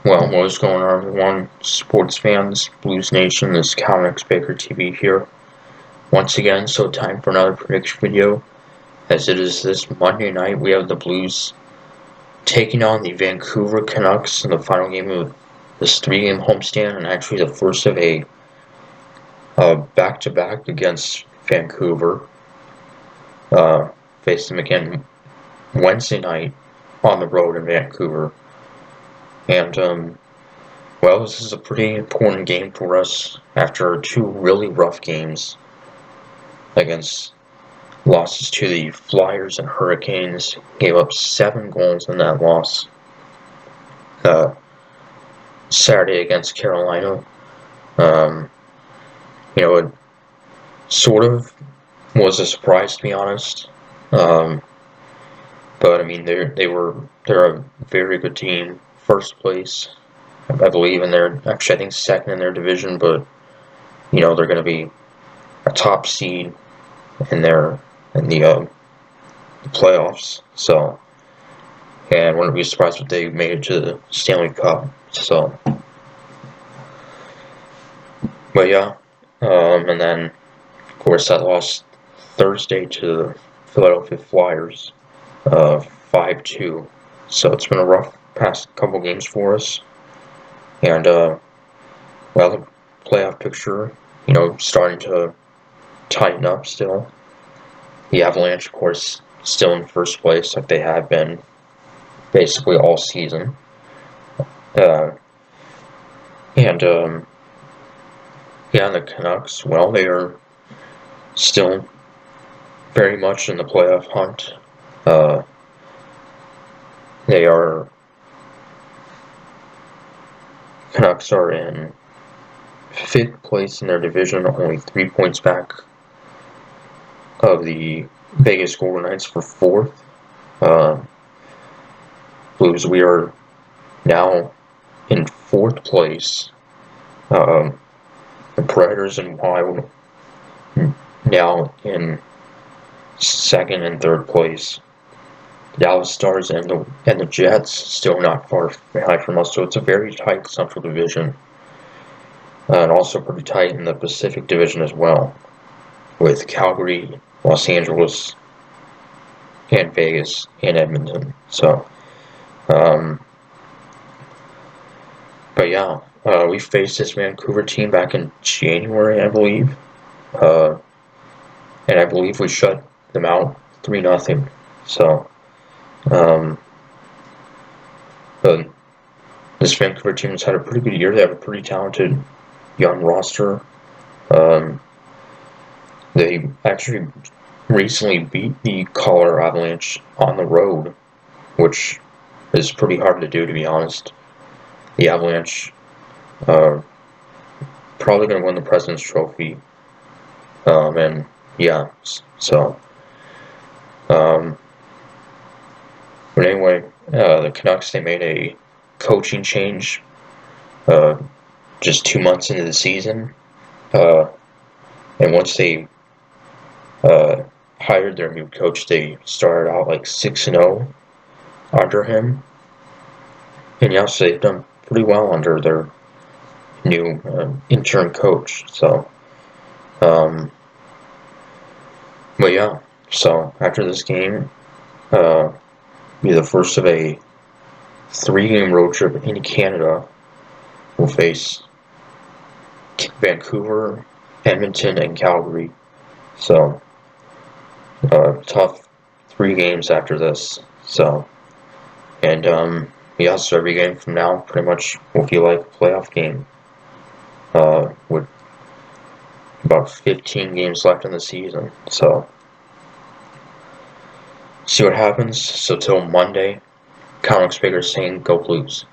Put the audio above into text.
Well, what's going on, everyone? Sports fans, Blues Nation, this Canucks Baker TV here. Once again, so time for another prediction video. As it is this Monday night, we have the Blues taking on the Vancouver Canucks in the final game of this 3-game homestand, and actually the first of a back-to-back against Vancouver. Face them again Wednesday night on the road in Vancouver. And, well, this is a pretty important game for us after two really rough games against losses to the Flyers and Hurricanes. Gave up 7 goals in that loss. Saturday against Carolina. It sort of was a surprise, to be honest. But I mean, they're a very good team. First place, I believe, in their I think second in their division, but they're going to be a top seed in the playoffs. So, and wouldn't be surprised if they made it to the Stanley Cup. So, but yeah, and then of course that lost Thursday to the Philadelphia Flyers, 5-2. So it's been a rough past couple games for us, and well, the playoff picture, starting to tighten up still. The Avalanche, of course, still in first place like they have been basically all season. Yeah, the Canucks, well, they are still very much in the playoff hunt. Canucks are in 5th place in their division, only 3 points back of the Vegas Golden Knights for 4th. Blues, we are now in 4th place. The Predators and Wild now in 2nd and 3rd place. The Dallas Stars and the Jets still not far behind from us, so it's a very tight Central Division. And also pretty tight in the Pacific Division as well, with Calgary, Los Angeles, and Vegas, and Edmonton. So, but yeah, we faced this Vancouver team back in January, I believe. And I believe we shut them out 3-0. So, but this Vancouver team has had a pretty good year. They have a pretty talented young roster. They actually recently beat the Colorado Avalanche on the road, which is pretty hard to do, to be honest. The Avalanche probably going to win the President's Trophy. And yeah, so. But anyway, the Canucks, they made a coaching change just 2 months into the season. And once they hired their new coach, they started out like 6-0 under him. And yeah, so they've done pretty well under their new interim coach. So, but yeah, so after this game, be the first of a 3-game road trip into Canada. We'll face Vancouver, Edmonton, and Calgary. So, tough 3 games after this. So, and yeah, so every game from now pretty much will feel like a playoff game. With about 15 games left in the season. So, see what happens. So till Monday, Canucks Baker saying, go Blues.